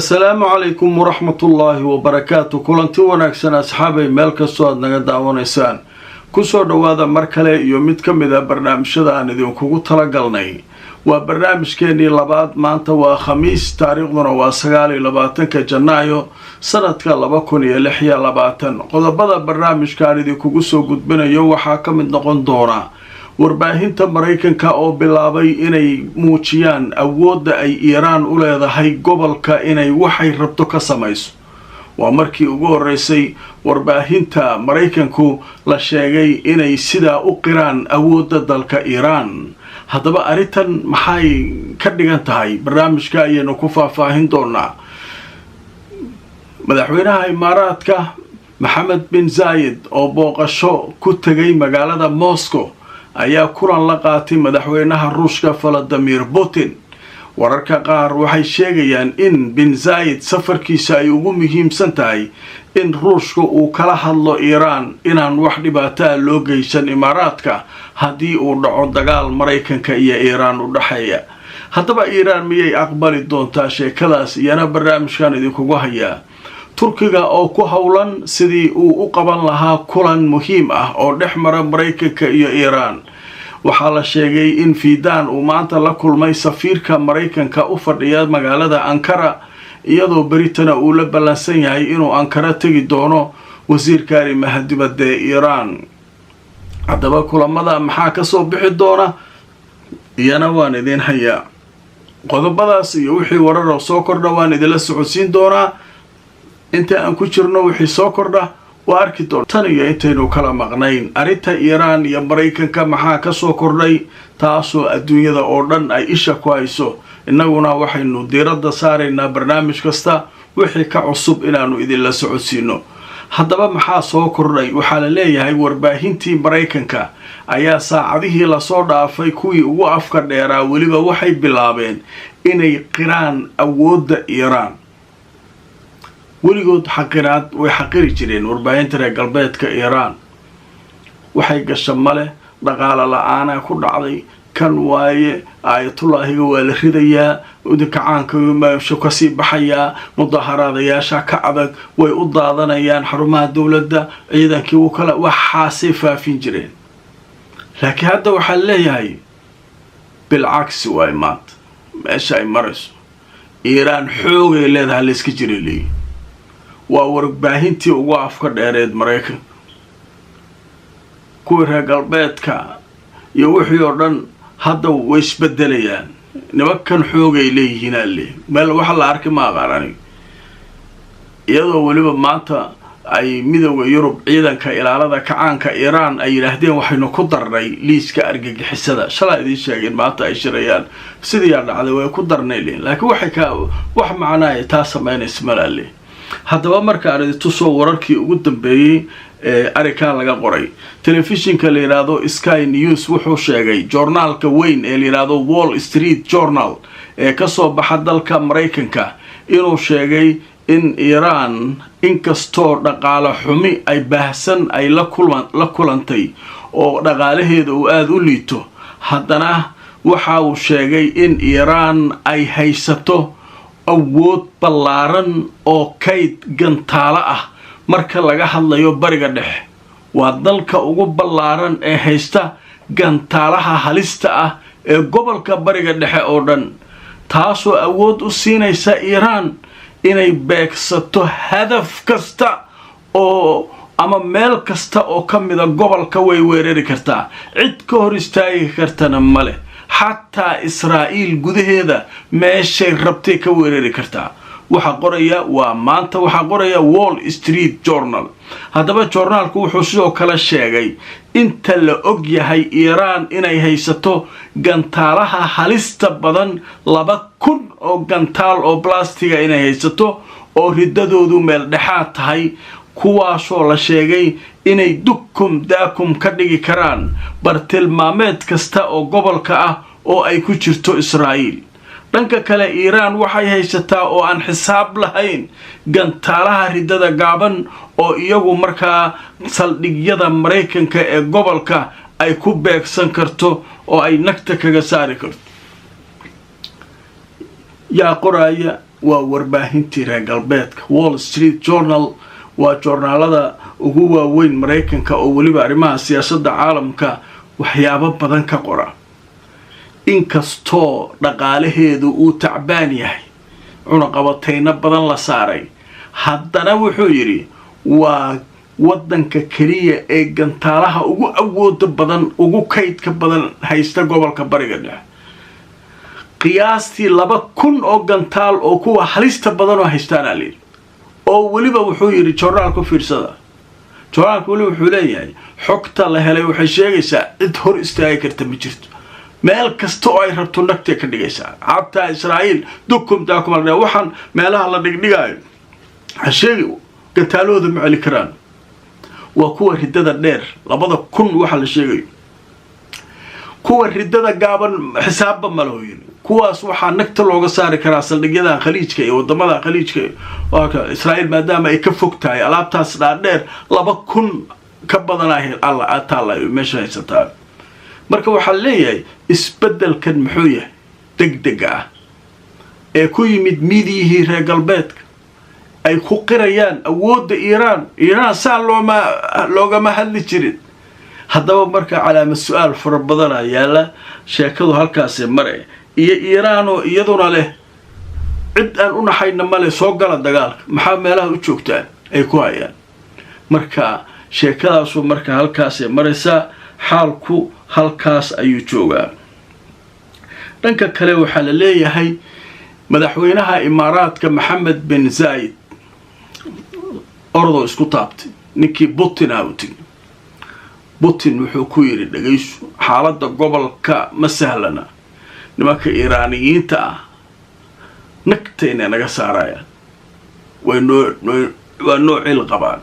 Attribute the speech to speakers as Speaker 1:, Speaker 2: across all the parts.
Speaker 1: السلام عليكم ورحمة الله وبركاته. كلنتي وناكسن أصحابي ملك الصوت نجد ونسان كسر هذا مركلة يوميت كم إذا برنامج شذا عن ذي وكوكو تلاقلني وبرنامج كيني لبعض ما أنت وخميس تاريخنا وسجالي لبعضن كجنايو سنة كلبكوني لحية لبعضن قد بدأ برنامج كان ذي كوكو سو قد بنا يو حاكم النقن دورا warbaahinta Mareykanka oo bilaabay inay muujiyaan awoodda ay Iiraan u leedahay gobolka inay waxay rabto ka samayso waa markii ugu horeysay warbaahinta Mareykanku la sheegay inay sida u qiraan awoodda dalka Iiraan haddaba aritan maxay ka dhigan tahay barnaamijka ayaynu ku faahfaahin doonaa madaxweynaha Imaaraadka Mohammed bin Zayed oo booqasho ku tagay magaalada Moscow ayaa kulan la qaatay madaxweynaha Ruushka Vladimir Putin wararka qaar waxay sheegayaan in bin Zayed safarkiisa ay ugu muhiimsan tahay in Ruushka uu kala hadlo Iiraan inaan wax dhibaato ah loo geysan Imaaraadka haddii uu dhaco dagaal Mareykanka iyo Iiraan u dhaxeeya haddaba Iiraan miyay aqbali doontaa sheekadaas iyana barnaamijkan idinkugu hayaa Turkiga oo ku hawlan sidii uu u qaban lahaa kulan muhiim ah oo dhexmara Mareykanka iyo Iiraan waxaa la sheegay in Fidan uu maanta la kulmay safiirka Mareykanka u fadhiya magaalada Ankara iyadoo Britana uu la ballansan yahay inuu Ankara tagi doono wasiirka arrimaha dibadda ee Iiraan haddaba kulamada maxaa ka soo bixi doona iyana waan idin hayaa qodobadaas iyo wixii warar soo kordha waan idin la socodsiin doonaa inta aan ku jirno wixii soo kordha waa arki doontaa tan iyo intaynu kala maqnayn arinta Iiraan iyo Mareykanka maxaa ka soo kordhay taasoo adduunyada oo dhan ay isha ku hayso innaguna waxaynu diiradda saaraynaa barnaamij kasta wixii ka cusub inaanu idin la socodsiino haddaba maxaa soo kordhay waxaa la leeyahay warbaahintii Mareykanka ayaa saacadihii la soo dhaafay kuwii ugu afka dheeraa waliba waxay bilaabeen inay qiraan awoodda Iiraan weligood xaqiraad way xaqiri jireen warbaahinta reer galbeedka Iiraan waxay gashay male dhaqaale la'aan ku dhacday kan waaye ayatullaahiga waa la ridayaa udinkacaanka meesha ka sii baxaya mudaharaadayaasha ka adag way u daadanayaan xarumaha dawladda ciidankii uu kala waxaasay faafin jireen laakiin hadda waxaa leeyahay bilcagsi way maanta meesha ay marayso Iiraan xoogay leedahay la iska jiray waa warbaahintii ugu afka dheereed Mareykan kuwa reer galbeedka iyo wixii oo dhan hadda way isbedelayaan nimankan xoogay leeyihiin alle meel waxa la arkay ma aqaanani iyadoo waliba maanta ay midowga Yurub ciidanka ilaalada kacaanka Iiraan ay yiraahdeen waxaynu ku darnay liiska argagixisada shalay idin sheegeen maanta ay shirayaan sidii ay dhacday way ku darnay laakiin wax macnaa taa sameynaysa malaale haddaba marka arintu soo wararkii ugu dambeeyay arikan laga qoray telefishinka la yiraahdo Sky News wuxuu sheegay journalka weyn ee la yiraahdo Wall Street Journal ee ka soo baxa dalka Mareykanka inuu sheegay in Iiraan inkastoo dhaqaale xumi ay baahsan ay la kulantay oo dhaqaalaheedu uu aad u liito haddana waxa uu sheegay in Iiraan ay haysato awood ballaaran oo kayd gantaala ah marka laga hadlayo bariga dhexe waa dalka ugu ballaaran ee haysta gantaalaha halista ah ee gobolka bariga dhexe oo dhan taasoo awood u siinaysa Iiraan inay beegsato hadaf kasta oo ama meel kasta oo ka mid ah gobolka way weerari kartaa cid ka hor istaagi kartana male حتى إسرائيل جودهذا ماشي ربطي كويري كرتا وحقرية ومانتا وحقرية وول ستريت جورنال هذا بقى جورنال كو حسو كلا شيء انت اللي أجي هاي إيران إني هيستو جنتالها حالست بدن لبا كن أو جنتال أو بلاستيك إني هيستو أو رددو دو ملدحات هاي kuwaasoo la sheegay inay dukkum daakum ka dhigi karaan bartilmaameed kasta oo gobolka ah oo ay ku jirto Israa'iil dhanka kale Iiraan waxay haysataa oo aan xisaab lahayn gantaalaha ridada gaaban oo iyagu markaa saldhigyada Mareykanka ee gobolka ay ku beegsan karto oo ay nagta kaga saari karto yaa qoraya waa warbaahintii reer galbeedka. Wall Street Journal waa joornaalada ugu waaweyn Mareykanka oo weliba arrimaha siyaasadda caalamka waxyaabo badan ka qora. inkastoo dhaqaalaheedu uu tacbaan yahay, cunaqabatayna badan la saaray, haddana wuxuu yidhi waa waddanka keliya ee gantaalaha ugu awooda badan, ugu kaydka badan haysta gobolka bariga dhexe. qiyaastii 2,000 oo gantaal oo kuwa halista badan oo haystaana leeyahay. oo weliba wuxuu yidhi joornaalku fiirsada, joornaalku weliba wuxuu leeyahay xogta la helay waxay sheegaysaa cid hor istaagi karta ma jirto. meel kasta oo ay rabto nagtay ka dhigaysaa. xataa Israa'iil dukumtaa kuma dhigay waxaan meelaha la dhigdhigayo hasheegi gantaalooda ma celi karaan. waa kuwa ridada dheer 2,000 waxa la sheegayo. kuwa ridada gaaban xisaabba ma loo yiri. kuwaas waxaa nagta looga saari karaa saldhigyada khaliijka iyo wadamada khaliijka. waa Israa'iil maadaama ay ka fog tahay alaabtaas dheer 2,000 ka badan ah alla ataala meesha haysataa. marka waxaa leeyahay isbeddelkan muxuu yahay degdeg ah ee ku yimid miidiyihii reer galbeedka ay ku qirayaan awoodda Iiraan saa loogama hadli jirin. haddaba marka calaamad su'aal fara badan yaala sheekadu halkaas maray iyo Iiraan oo iyaduna leh cid aan u naxayna male soo gala dagaalka maxaa meelaha u joogtaan ay ku hayaan. marka sheekadaas marka halkaas maraysa xaalku halkaas ayuu joogaa. dhanka kale waxaa la leeyahay madaxweynaha Imaaraadka Mohammed bin Zayed ordo isku taabtay ninkii Putin awtay. Putin wuxuu ku yiri dhageyso xaaladda gobolka ma sahlana, nimanka Iiraaniyiinta ah nagtayna naga saarayaan, way noocil qabaan,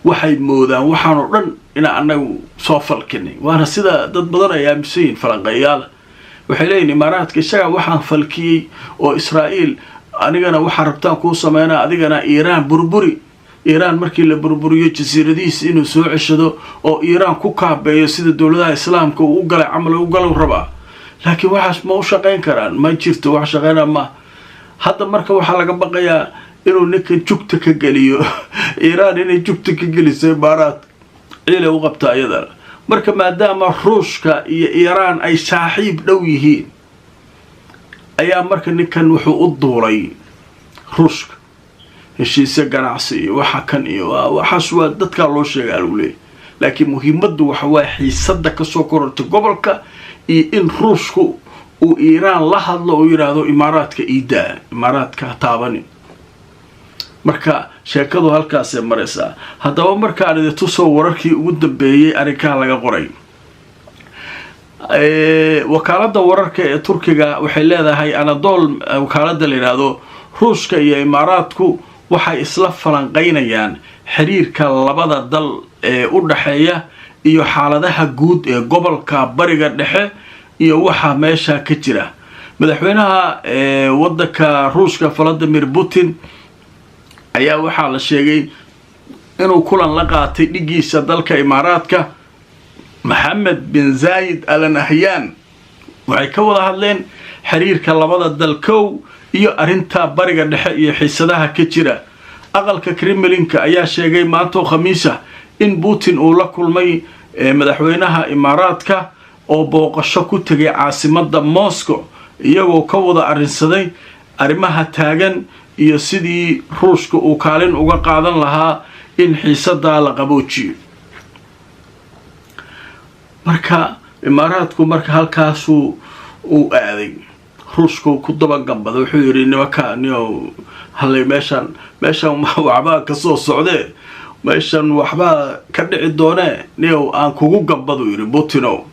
Speaker 1: waxay moodaan waxaan oo dhan ina anagu soo falkinay. waana sida dad badan ay aaminsan falanqayaal waxay leeyihiin Imaaraadka isaga waxaan falkiyay oo Israa'iil anigana waxa rabtaan ku sameeyna adigana Iiraan burburi. Iiraan markii la burburiyo jasiiradihiisa inuu soo ceshado oo Iiraan ku kaabeeyo sida dawladaha Islaamka uu galay camal u galo rabaa. laakiin waxaas ma u shaqeyn karaan, ma jirto wax shaqeynaa ma. hadda marka waxa laga baqayaa inuu ninka jugta ka geliyo Iiraan inay jugta ka gelisay Imaaraadka ciile u qabta ayada. marka maadaama Ruushka iyo Iiraan ay saaxiib dhow yihiin ayaa marka ninkan wuxuu u duulay Ruushka heshiisyo ganacsi iyo waxa kan iyo waxaas waa dadka loo sheegay alwlee. laakiin muhiimaddu waxa waa xiisadda ka soo korortay gobolka iyo in Ruushku uu Iiraan la hadlo oo yiraahdo Imaaraadka iidaa, Imaaraadka taabani. marka sheekadu halkaas maraysa. haddaba marka aan tusoo wararkii ugu dambeeyay arrinka laga qoray. wakaaladda wararka ee Turkiga waxay leedahay Anadolu wakaaladda la yiraahdo Ruushka iyo Imaaraadku waxay isla falanqaynayaan xiriirka labada dal ee u dhaxeeya iyo xaaladaha guud ee gobolka bariga dhexe iyo waxa meesha ka jira. madaxweynaha waddanka Ruushka Vladimir Putin ayaa waxaa la sheegay inuu kulan la qaatay dhigiisa dalka Imaaraadka Mohammed bin Zayed Al Nahyan. waxay ka wada hadleen xiriirka labada dal kow iyo arinta bariga dhexe iyo xiisadaha ka jira. aqalka Kremlinka ayaa sheegay maanta Khamiisa in Putin uu la kulmay madaxweynaha Imaaraadka oo booqasho ku tagay caasimadda Moscow iyagoo ka wada arinsaday arrimaha taagan iyo sidii Ruushka uu kaalin uga qaadan lahaa in xiisada la qaboojiyo. marka Imaaraadku marka halkaas uu aaday Ruushku ku daba gambado wuxuu yiri nimanka halay meeshan waxba ka soo socday meeshan waxba ka dhici doonee aan kugu gambado yiri Putino.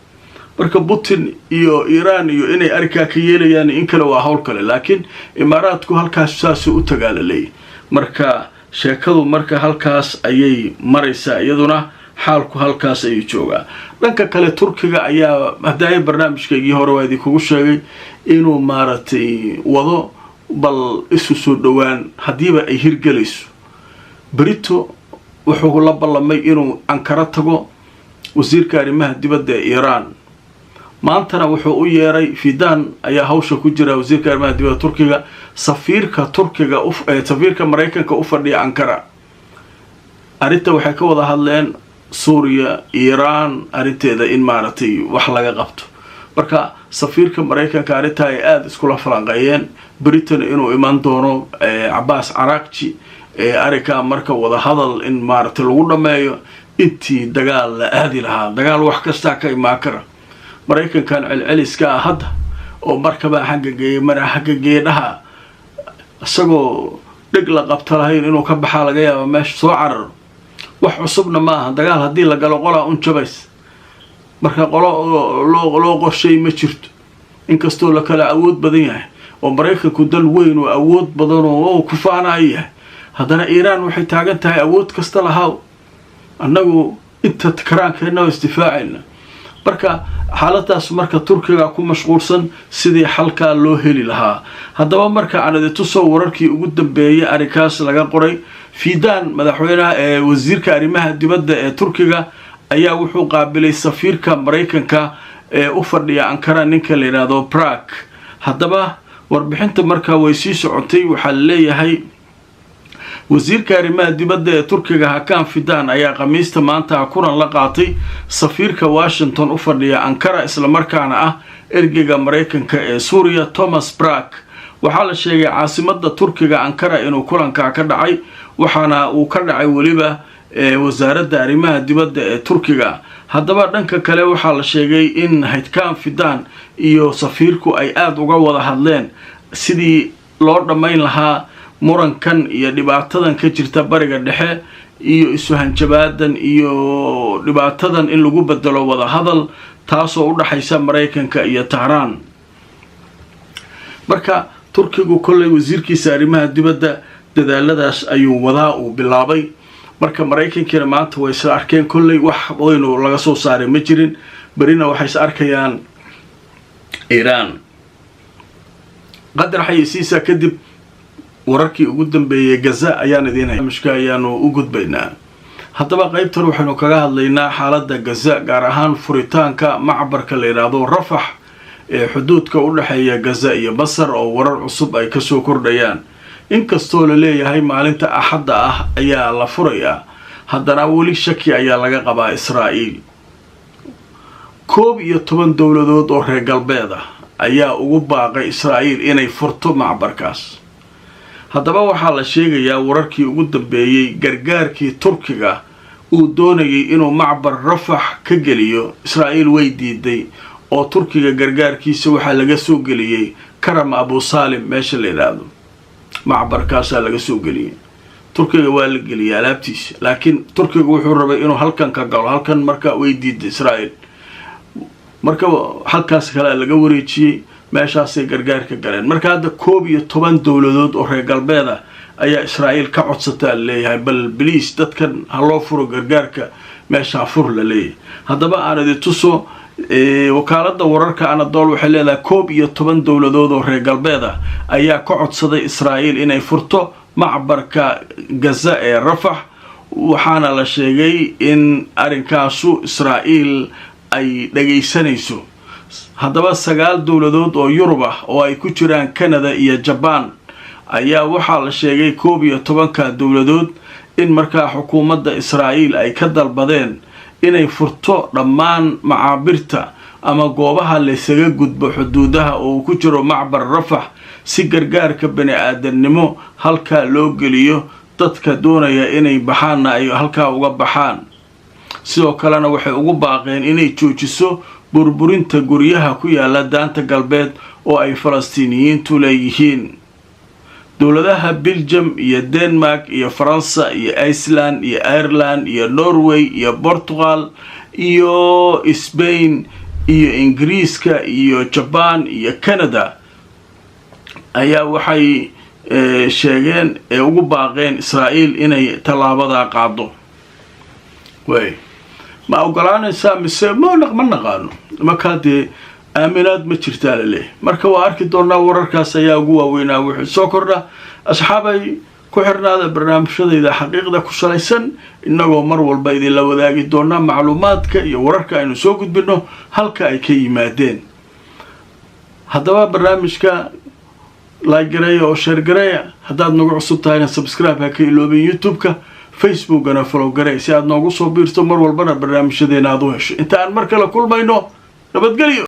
Speaker 1: marka Putin iyo Iiraan iyo inay arkaa ka yeelayaan in kale waa hawl kale, laakiin Imaaraadku halkaas saas u tagaalalay. marka sheekadu marka halkaas ayay maraysaa, iyaduna xaalku halkaas ayuu joogaa. dhanka kale Turkiga ayaa hadday barnaamijkeegii hore waa idinku sheegay inuu maaratay wado bal isu soo dhawaan hadiiba ay hirgelayso. Brito wuxuu la ballamay inuu Ankara tago wasiirka arrimaha dibadda ee Iiraan maantana wuxuu u yeeray Fidan ayaa hawsha ku jira wasiirka arrimaha dibadda Turkiga safiirka Mareykanka u fadhiya Ankara arinta waxay ka wada hadleen Suuriya Iran arinteeda in maartay wax laga qabto marka safiirka Mareykanka arinta ay aad iskula falanqeeyeen Britain inuu iman doono Abbas Araghchi arika marka wada hadal in maartay lagu dhameeyo intii dagaal la aadi lahaa dagaal wax kasta ka imaan kara Mareykankan celceliska hadda oo markaba xaggeedaha asagoo dhig la qabta lahayn inuu ka baxaa laga yaabo meesha soo cararo wax cusubna ma aha dagaal haddii la galo qolaa un jabays marka loo qorshay ma jirto inkastoo la kala awood badan yahay oo Mareykanku dal weyn oo awood badan oo ku faanaya haddana Iran waxay taagan tahay awood kasta lahaa annagu inta karaankeena isdifaacayna marka xaaladaas marka Turkiga ku mashquulsan sidii xalka loo heli lahaa haddaba marka aan tuso wararkii ugu dambeeyay arikaas laga qoray Fidan madaxweynaha wasiirka arrimaha dibadda ee Turkiga ayaa wuxuu qaabilay safiirka Mareykanka u fadhiya Ankara ninka la yiraahdo Prague haddaba warbixinta marka way sii socotay waxa leeyahay wasiirka arrimaha dibadda ee Turkiga Hakan Fidan ayaa Khamiista maanta kulan la qaatay safiirka Washington u fadhiya Ankara isla markaana ah ergeyga Mareykanka ee Suuriya Thomas Prague waxaa la sheegay caasimadda Turkiga Ankara inuu kulanka ka dhacay waxaana uu ka dhacay waliba wasaaradda arrimaha dibadda ee Turkiga haddaba dhanka kale waxaa la sheegay in Hakan Fidan iyo safiirku ay aad uga wada hadleen sidii loo dhameyn lahaa murankan iyo dhibaatadan ka jirta bariga dhexe iyo isu hanjabaadan iyo dhibaatadan in lagu bedelo wada hadal taasoo u dhaxaysa Mareykanka iyo Tehran marka Turkigu kollay wasiirkiisa arrimaha dibadda dadaaladaas ayuu wadaa uu bilaabay marka Mareykankina maanta way soo arkeen kollay wax weyn oo laga soo saaray ma jirin barina waxay is arkayaan Iran qadar xayisiisa kadib wararkii ugu dambeeyay Gaza ayaan idin ayaanu u gudbaynaa haddaba qaybtan waxaanu kaga hadlaynaa xaaladda Gaza gaar ahaan furitaanka macbarka la yiraahdo Rafah ee xuduudka u dhaxeeya Gaza iyo Masar oo warar cusub ay ka soo kordhayaan inkastoo la leeyahay maalinta Axadda ah ayaa la furayaa haddana wali shaki ayaa laga qabaa Israa'iil 11 dowladood oo reer galbeed ah ayaa ugu baaqay Israa'iil inay furto macbarkaas haddaba waxaa la sheegayaa wararkii ugu dambeeyay gargaarkii Turkiga uu doonayay inuu macbar Rafah ka geliyo Israa'iil way diiday oo Turkiga gargaarkiisa waxa laga soo geliyay Karam Abu Salim meesha la yiraahdo macbarkaas laga soo geliyay Turkiga waa la geliyay alaabtiisa laakiin Turkiga wuxuu rabay inuu halkan ka galo halkan marka way diiday Israa'iil marka halkaas kale laga wareejiyay meeshaasay gargaarka galeen marka hadda 11 dowladood oo reer galbeed ah ayaa Israa'iil ka codsatay leeyahay bal please dadkan ha loo furo gargaarka meesha fur la leeyahay haddaba aan idin tuso wakaaladda wararka Anadolu waxay leedahay 11 dowladood oo reer galbeed ah ayaa ka codsaday Israa'iil inay furto macbarka Gaza ee Rafah waxaana la sheegay in arinkaasu Israa'iil ay dhageysanayso haddaba 9 dowladood oo Yurub ah oo ay ku jiraan Canada iyo Japan ayaa waxaa la sheegay 11 dowladood in markaa xukuumadda Israa'iil ay ka dalbadeen inay furto dhammaan macaabirta ama goobaha la isaga gudbo xuduudaha oo ku jiro macbar Rafah si gargaarka bani'aadanimo halka loo geliyo dadka doonaya inay baxaana ay halka uga baxaan sidoo kalena waxay ugu baaqeen inay joojiso burburinta guryaha ku yaala daanta galbeed oo ay Falastiiniyiintu leeyihiin dowladaha Belgium iyo Denmark iyo Faransa iyo Iceland iyo Ireland iyo Norway iyo Portugal iyo Spain iyo Ingiriiska iyo Japan iyo Canada ayaa waxay sheegeen ugu baaqeen Israa'iil inay talaabada qaado way ma ogolaanaysaa mise ma naqaano marka de aaminaad ma jirtaa leh marka waa arki doonaa wararkaas ayaa ugu waaweynaa wixii soo kordha asxaabay ku xirnaada barnaamijyadayda xaqiiqda ku salaysan innagoo mar walba idinla wadaagi doonaa macluumaadka iyo wararka aynu soo gudbino halka ay ka yimaadeen. haddaba barnaamijka like gareeya oo share gareeya. haddaad nagu cusub tahayna subscribe ha ka iloobin youtube-ka, facebookana follow gareey si aad noogu soo biirto mar walbana barnaamijyadeena aad u hesho. inta aan mar kale kulmayno nabadgelyo.